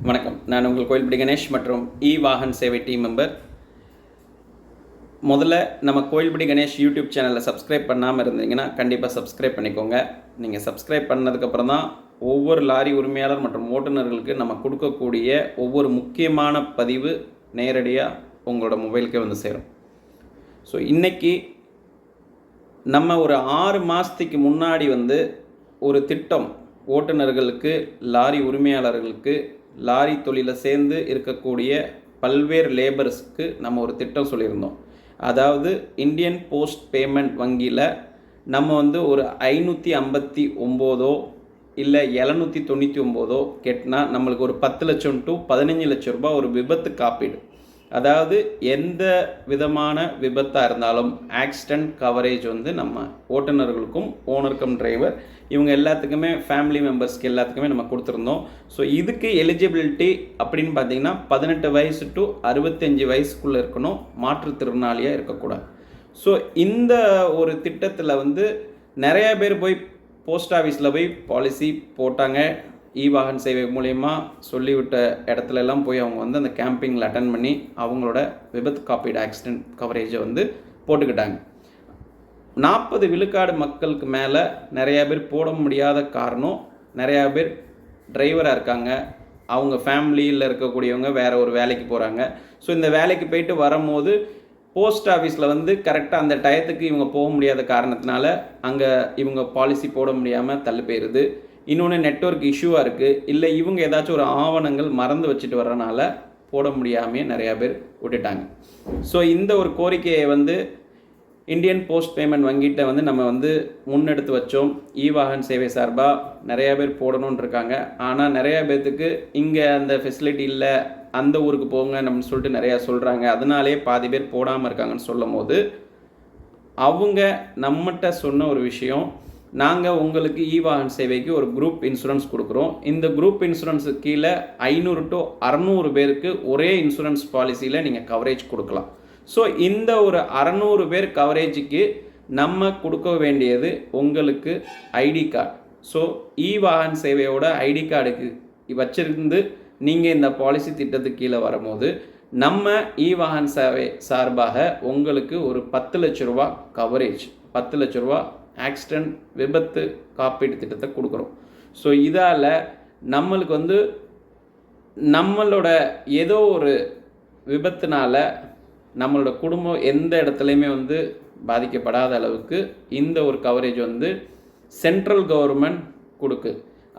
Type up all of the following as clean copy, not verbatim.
வணக்கம். நான் உங்கள் கோயில்படி கணேஷ் மற்றும் வாகன் சேவை டீம் மெம்பர். முதல்ல நம்ம கோயில்படி கணேஷ் யூடியூப் சேனலில் சப்ஸ்கிரைப் பண்ணாமல் இருந்தீங்கன்னா கண்டிப்பாக சப்ஸ்கிரைப் பண்ணிக்கோங்க. நீங்கள் சப்ஸ்கிரைப் பண்ணதுக்கப்புறம் தான் ஒவ்வொரு லாரி உரிமையாளர் மற்றும் ஓட்டுநர்களுக்கு நம்ம கொடுக்கக்கூடிய ஒவ்வொரு முக்கியமான பதிவு நேரடியாக உங்களோட மொபைலுக்கே வந்து சேரும். ஸோ இன்றைக்கி நம்ம ஒரு 6 மாதத்துக்கு முன்னாடி ஒரு திட்டம் ஓட்டுநர்களுக்கு, லாரி உரிமையாளர்களுக்கு, லாரி தொழிலை சேர்ந்து இருக்கக்கூடிய பல்வேறு லேபர்ஸ்க்கு நம்ம ஒரு திட்டம் சொல்லியிருந்தோம். அதாவது இந்தியன் போஸ்ட் பேமெண்ட் வங்கியில் நம்ம ஒரு 559 இல்லை 799 கெட்டினா நம்மளுக்கு ஒரு 10 லட்சம் டு 15 லட்சம் ரூபாய் ஒரு விபத்து காப்பீடு. அதாவது எந்த விதமான விபத்தாக இருந்தாலும் ஆக்சிடெண்ட் கவரேஜ் நம்ம ஓட்டுநர்களுக்கும், ஓனர் கம் டிரைவர் இவங்க எல்லாத்துக்குமே, ஃபேமிலி மெம்பர்ஸ்க்கு எல்லாத்துக்குமே நம்ம கொடுத்துருந்தோம். ஸோ இதுக்கு எலிஜிபிலிட்டி அப்படின்னு பார்த்தீங்கன்னா 18 வயசு டு 65 வயசுக்குள்ளே இருக்கணும், மாற்றுத்திறனாளியாக இருக்கக்கூடாது. ஸோ இந்த ஒரு திட்டத்தில் நிறையா பேர் போய் போஸ்ட் ஆஃபீஸில் போய் பாலிசி போட்டாங்க. வாகன் சேவை மூலயமா சொல்லிவிட்ட இடத்துலலாம் போய் அவங்க அந்த கேம்பிங்கில் அட்டன் பண்ணி அவங்களோட விபத்து காப்பீடு, ஆக்சிடெண்ட் கவரேஜை போட்டுக்கிட்டாங்க. 40 விழுக்காடு மக்களுக்கு மேலே நிறையா பேர் போட முடியாத காரணம், நிறையா பேர் டிரைவராக இருக்காங்க, அவங்க ஃபேமிலியில் இருக்கக்கூடியவங்க வேறு ஒரு வேலைக்கு போகிறாங்க. ஸோ இந்த வேலைக்கு போயிட்டு வரும்போது போஸ்ட் ஆஃபீஸில் கரெக்டாக அந்த டயத்துக்கு இவங்க போக முடியாத காரணத்தினால அங்கே இவங்க பாலிசி போட முடியாமல் தள்ளி போயிடுது. இன்னொன்று நெட்வொர்க் இஷ்யூவாக இருக்குது, இல்லை இவங்க ஏதாச்சும் ஒரு ஆவணங்கள் மறந்து வச்சுட்டு வர்றனால போட முடியாமையே நிறையா பேர் விட்டுட்டாங்க. ஸோ இந்த ஒரு கோரிக்கையை இந்தியன் போஸ்ட் பேமெண்ட் வங்கிட்ட நம்ம முன்னெடுத்து வச்சோம். வாகன் சேவை சார்பாக நிறையா பேர் போடணுன்னு இருக்காங்க. ஆனால் நிறையா பேர்த்துக்கு இங்கே அந்த ஃபெசிலிட்டி இல்லை, அந்த ஊருக்கு போங்க நம்ம சொல்லிட்டு நிறையா சொல்கிறாங்க. அதனாலே பாதி பேர் போடாமல் இருக்காங்கன்னு சொல்லும் போது அவங்க நம்மகிட்ட சொன்ன ஒரு விஷயம், நாங்கள் உங்களுக்கு வாகன் சேவைக்கு ஒரு குரூப் இன்சூரன்ஸ் கொடுக்குறோம். இந்த குரூப் இன்சூரன்ஸுக்கு கீழே 500 to 600 பேருக்கு ஒரே இன்சூரன்ஸ் பாலிசியில் நீங்கள் கவரேஜ் கொடுக்கலாம். ஸோ இந்த ஒரு 600 பேர் கவரேஜுக்கு நம்ம கொடுக்க வேண்டியது உங்களுக்கு ஐடி கார்டு. ஸோ வாகன் சேவையோட ஐடி கார்டுக்கு வச்சிருந்து நீங்கள் இந்த பாலிசி திட்டத்துக்கு கீழே வரும்போது நம்ம வாகன் சேவை சார்பாக உங்களுக்கு ஒரு 10 லட்ச ரூபா கவரேஜ், 10 லட்ச ரூபா ஆக்சிடெண்ட் விபத்து காப்பீடு திட்டத்தை கொடுக்குறோம். ஸோ இதால் நம்மளுக்கு நம்மளோட ஏதோ ஒரு விபத்துனால நம்மளோட குடும்பம் எந்த இடத்துலையுமே பாதிக்கப்படாத அளவுக்கு இந்த ஒரு கவரேஜ் சென்ட்ரல் கவர்மெண்ட் கொடுக்கு.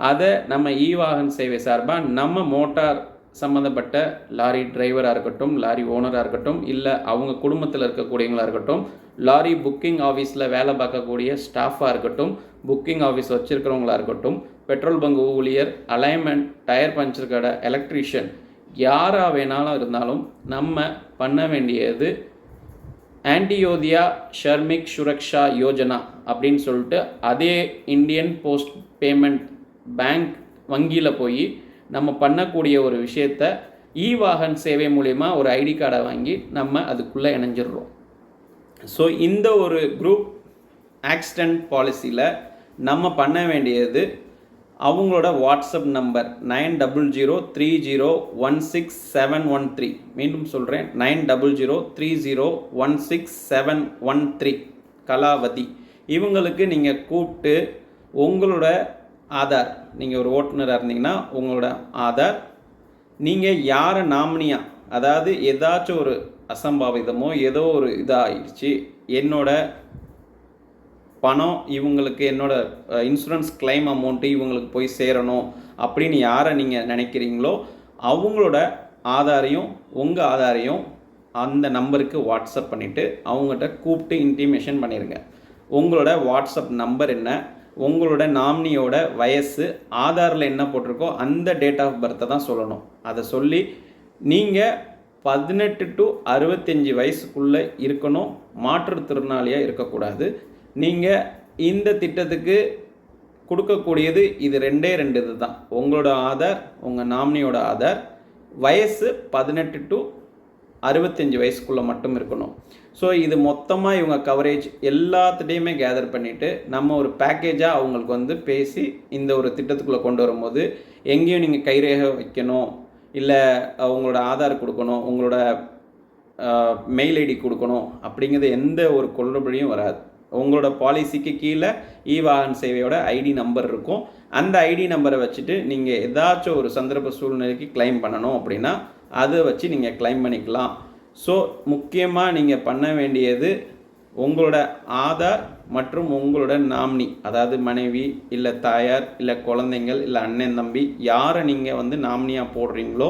அதை நம்ம வாகன் சேவை சார்பாக நம்ம மோட்டார் சம்மந்தப்பட்ட லாரி டிரைவராக இருக்கட்டும், லாரி ஓனராக இருக்கட்டும், இல்லை அவங்க குடும்பத்தில் இருக்கக்கூடியவங்களாக இருக்கட்டும், லாரி புக்கிங் ஆஃபீஸில் வேலை பார்க்கக்கூடிய ஸ்டாஃபாக இருக்கட்டும், புக்கிங் ஆஃபீஸ் வச்சுருக்கிறவங்களா இருக்கட்டும், பெட்ரோல் பங்க் ஊழியர், அலைன்மெண்ட், டயர் பஞ்சர் கடை, எலக்ட்ரீஷியன், யாராக வேணாலும் இருந்தாலும் நம்ம பண்ண வேண்டியது ஆன்டியோதியா ஷர்மிக் சுரக்ஷா யோஜனா அப்படின்னு சொல்லிட்டு அதே இந்தியன் போஸ்ட் பேமெண்ட் பேங்க் வங்கியில் போய் நம்ம பண்ணக்கூடிய ஒரு விஷயத்தை வாகன் சேவை மூலயமா ஒரு ஐடி கார்டை வாங்கி நம்ம அதுக்குள்ளே இணைஞ்சிடுறோம். ஸோ இந்த ஒரு குரூப் ஆக்சிடெண்ட் பாலிசியில் நம்ம பண்ண வேண்டியது அவங்களோட வாட்ஸ்அப் நம்பர் 9003016713. மீண்டும் சொல்கிறேன், 9003016713. கலாவதி இவங்களுக்கு நீங்கள் கூப்பிட்டு உங்களோட ஆதார், நீங்கள் ஒரு ஓட்டுநராக இருந்தீங்கன்னா உங்களோட ஆதார், நீங்கள் யாரை நாமினியாக, அதாவது ஏதாச்சும் ஒரு அசம்பாவிதமோ ஏதோ ஒரு இதாகிடுச்சு, என்னோட பணம் இவங்களுக்கு, என்னோட இன்சூரன்ஸ் கிளைம் அமௌண்ட்டு இவங்களுக்கு போய் சேரணும் அப்படின்னு யாரை நீங்கள் நினைக்கிறீங்களோ அவங்களோட ஆதாரையும் உங்கள் ஆதாரையும் அந்த நம்பருக்கு வாட்ஸ்அப் பண்ணிவிட்டு அவங்ககிட்ட கூப்பிட்டு இன்டிமேஷன் பண்ணிடுங்க. உங்களோட வாட்ஸ்அப் நம்பர் என்ன, உங்களோட நாமினியோட வயசு, ஆதாரில் என்ன போட்டிருக்கோ அந்த டேட் ஆஃப் பர்த்தை தான் சொல்லணும். அதை சொல்லி நீங்கள் 18 to 65 வயசுக்குள்ளே இருக்கணும், மாற்றுத்திறனாளியாக இருக்கக்கூடாது. நீங்கள் இந்த திட்டத்துக்கு கொடுக்கக்கூடியது இது 2 இது தான், உங்களோட ஆதார், உங்கள் நாமினியோட ஆதார், வயசு 18 to 65 வயசுக்குள்ளே மட்டும் இருக்கணும். ஸோ இது மொத்தமாக இவங்க கவரேஜ் எல்லாத்துட்டையுமே கேதர் பண்ணிவிட்டு நம்ம ஒரு பேக்கேஜாக அவங்களுக்கு பேசி இந்த ஒரு திட்டத்துக்குள்ளே கொண்டு வரும்போது எங்கேயும் நீங்கள் கைரேகை வைக்கணும், இல்லை உங்களோட ஆதார் கொடுக்கணும், உங்களோட மெயில் ஐடி கொடுக்கணும் அப்படிங்கிறது எந்த ஒரு குளறுபடியும் வராது. உங்களோட பாலிசிக்கு கீழே வாகன் சேவையோட ஐடி நம்பர் இருக்கும். அந்த ஐடி நம்பரை வச்சுட்டு நீங்கள் ஏதாச்சும் ஒரு சந்தர்ப்ப சூழ்நிலைக்கு கிளைம் பண்ணணும் அப்படின்னா அதை வச்சு நீங்கள் கிளைம் பண்ணிக்கலாம். ஸோ முக்கியமாக நீங்கள் பண்ண வேண்டியது உங்களோட ஆதார் மற்றும் உங்களோட நாமினி, அதாவது மனைவி இல்லை தாயார் இல்லை குழந்தைங்கள் இல்லை அண்ணன் தம்பி, யாரை நீங்கள் வந்து நாமினியாக போடுறீங்களோ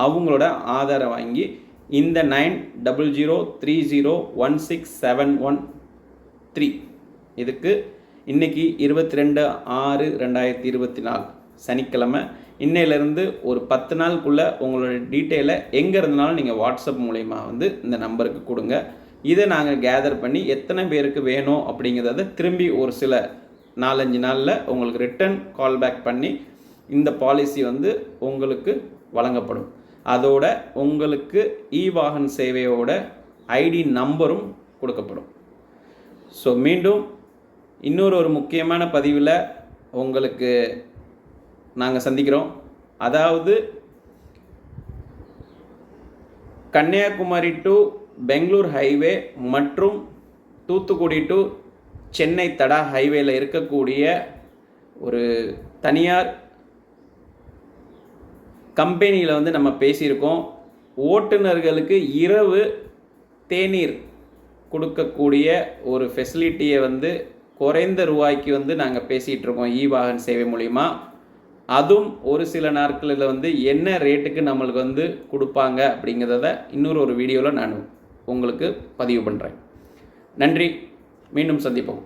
அவங்களோட ஆதாரை வாங்கி இந்த 9003016713 இதுக்கு இன்றைக்கி 22/6/2024 சனிக்கிழமை இன்னையிலேருந்து ஒரு 10 நாளுக்குள்ளே உங்களோட டீட்டெயிலை எங்கே இருந்தாலும் நீங்கள் வாட்ஸ்அப் மூலயமா வந்து இந்த நம்பருக்கு கொடுங்க. இதை நாங்கள் கேதர் பண்ணி எத்தனை பேருக்கு வேணும் அப்படிங்கிறத திரும்பி ஒரு சில 4-5 நாளில் உங்களுக்கு ரிட்டன் கால் பேக் பண்ணி இந்த பாலிசி வந்து உங்களுக்கு வழங்கப்படும். அதோட உங்களுக்கு வாகன் சேவையோட ஐடி நம்பரும் கொடுக்கப்படும். ஸோ மீண்டும் இன்னொரு முக்கியமான பதிவில் உங்களுக்கு நாங்கள் சந்திக்கிறோம். அதாவது கன்னியாகுமரி டு பெங்களூர் ஹைவே மற்றும் தூத்துக்குடி டு சென்னை தடா ஹைவேல இருக்கக்கூடிய ஒரு தனியார் கம்பெனியில் வந்து நம்ம பேசியிருக்கோம். ஓட்டுநர்களுக்கு இரவு தேநீர் கொடுக்கக்கூடிய ஒரு ஃபெசிலிட்டியை வந்து குறைந்த ரூபாய்க்கு வந்து நாங்கள் பேசிகிட்டு இருக்கோம் வாகன் சேவை மூலிமா. அதுவும் ஒரு சில நாட்களில் வந்து என்ன ரேட்டுக்கு நம்மளுக்கு வந்து கொடுப்பாங்க அப்படிங்கிறத இன்னொரு வீடியோவில் நான் உங்களுக்கு பதிவு பண்ணுறேன். நன்றி, மீண்டும் சந்திப்போம்.